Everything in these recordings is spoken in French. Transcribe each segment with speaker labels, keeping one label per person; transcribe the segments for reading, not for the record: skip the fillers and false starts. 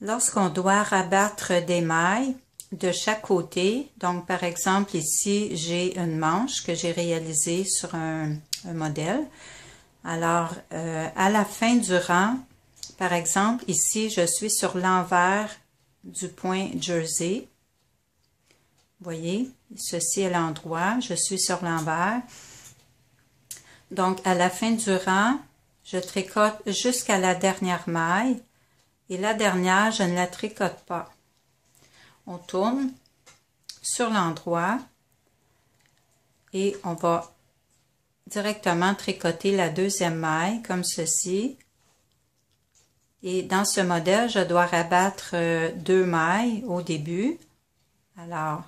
Speaker 1: Lorsqu'on doit rabattre des mailles de chaque côté, donc par exemple ici j'ai une manche que j'ai réalisée sur un modèle. Alors à la fin du rang, par exemple ici je suis sur l'envers du point jersey. Vous voyez, ceci est l'endroit, je suis sur l'envers. Donc à la fin du rang, je tricote jusqu'à la dernière maille. Et la dernière, je ne la tricote pas. On tourne sur l'endroit et on va directement tricoter la deuxième maille comme ceci. Et dans ce modèle, je dois rabattre 2 mailles au début. Alors,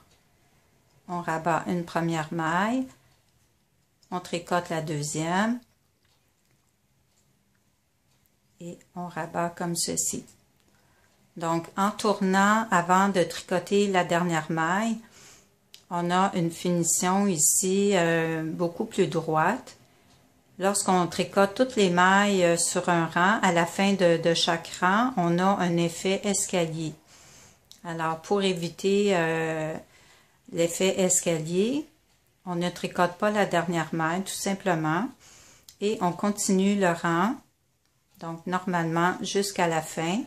Speaker 1: on rabat une première maille, on tricote la deuxième et on rabat comme ceci. Donc, en tournant avant de tricoter la dernière maille, on a une finition ici beaucoup plus droite. Lorsqu'on tricote toutes les mailles sur un rang, à la fin de chaque rang, on a un effet escalier. Alors, pour éviter l'effet escalier, on ne tricote pas la dernière maille, tout simplement, et on continue le rang, donc normalement jusqu'à la fin.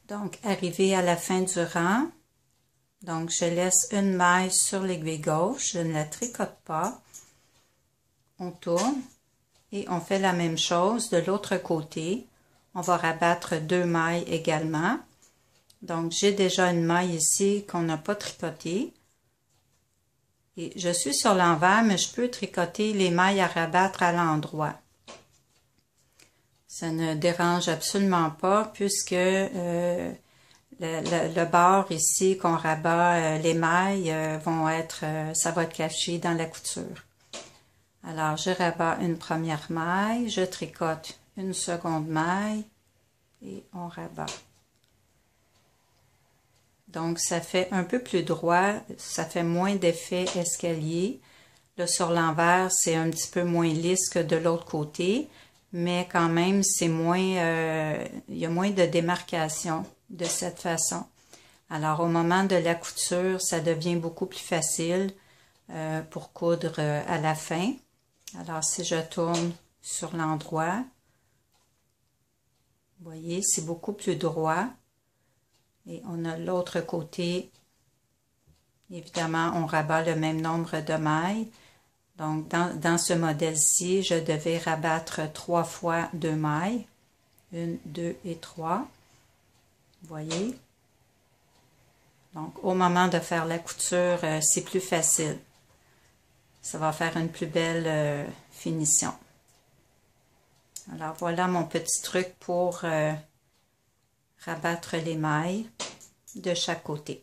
Speaker 1: Donc, arrivé à la fin du rang, donc je laisse une maille sur l'aiguille gauche, je ne la tricote pas. On tourne et on fait la même chose de l'autre côté. On va rabattre 2 mailles également. Donc, j'ai déjà une maille ici qu'on n'a pas tricotée. Et je suis sur l'envers, mais je peux tricoter les mailles à rabattre à l'endroit. Ça ne dérange absolument pas puisque le bord ici qu'on rabat, les mailles vont être, ça va être caché dans la couture. Alors, je rabats une première maille, je tricote une seconde maille et on rabat. Donc, ça fait un peu plus droit, ça fait moins d'effet escalier. Là, sur l'envers, c'est un petit peu moins lisse que de l'autre côté. Mais quand même, c'est moins, il y a moins de démarcation de cette façon. Alors, au moment de la couture, ça devient beaucoup plus facile pour coudre à la fin. Alors, si je tourne sur l'endroit, vous voyez, c'est beaucoup plus droit. Et on a l'autre côté, évidemment, on rabat le même nombre de mailles. Donc, dans ce modèle-ci, je devais rabattre 3 fois 2 mailles. 1, 2 et 3. Vous voyez? Donc, au moment de faire la couture, c'est plus facile. Ça va faire une plus belle finition. Alors, voilà mon petit truc pour rabattre les mailles de chaque côté.